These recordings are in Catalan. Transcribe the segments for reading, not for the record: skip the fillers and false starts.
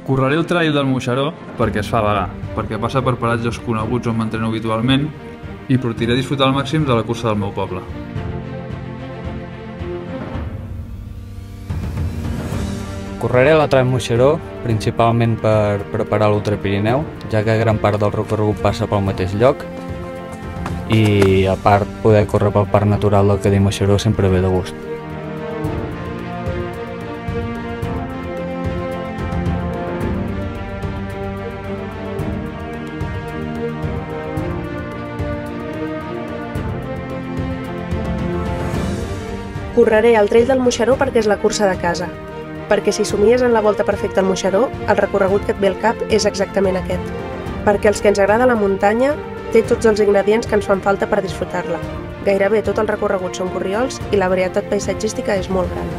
Correré el trail del Moixeró perquè es fa vagar, perquè passa per paratges coneguts on m'entreno habitualment i procurar disfrutar al màxim de la cursa del meu poble. Correré la Trail Moixeró principalment per preparar l'Ultra Pirineu, ja que gran part del recorregut passa pel mateix lloc i a part poder córrer pel Parc Natural del Cadí Moixeró sempre ve de gust. Correré el Trail del Moixeró perquè és la cursa de casa, perquè si somies en la volta perfecta al Moixeró, el recorregut que et ve al cap és exactament aquest, perquè els que ens agrada la muntanya té tots els ingredients que ens fan falta per disfrutar-la. Gairebé tot el recorregut són corriols i la varietat paisatgística és molt gran.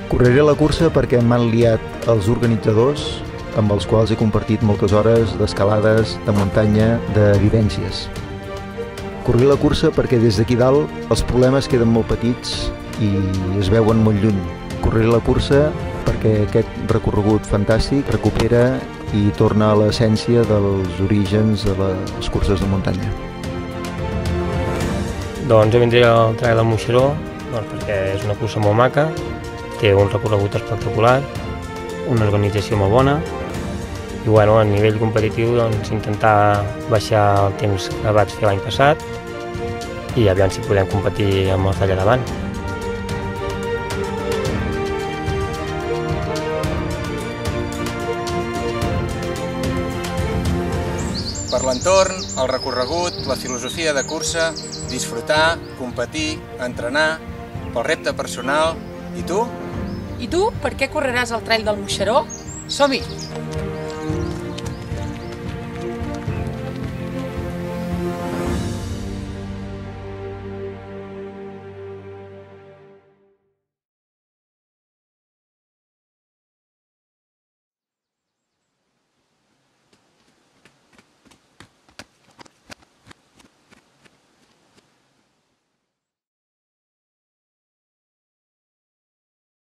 Correré la cursa perquè m'han liat els organitzadors amb els quals he compartit moltes hores d'escalades, de muntanya, de vivències. Correré la cursa perquè des d'aquí dalt els problemes queden molt petits i es veuen molt lluny. Correré la cursa perquè aquest recorregut fantàstic recupera i torna a l'essència dels orígens de les curses de muntanya. Doncs jo vindria al Trail del Moixeró perquè és una cursa molt maca, té un recorregut espectacular, una organització molt bona i bueno, a nivell competitiu doncs, intentar baixar el temps que vaig fer l'any passat i aviam si podem competir amb els d'allà davant. Per l'entorn, el recorregut, la filosofia de cursa, disfrutar, competir, entrenar, pel repte personal. I tu? I tu, per què correràs el Trail del Moixeró? Som-hi!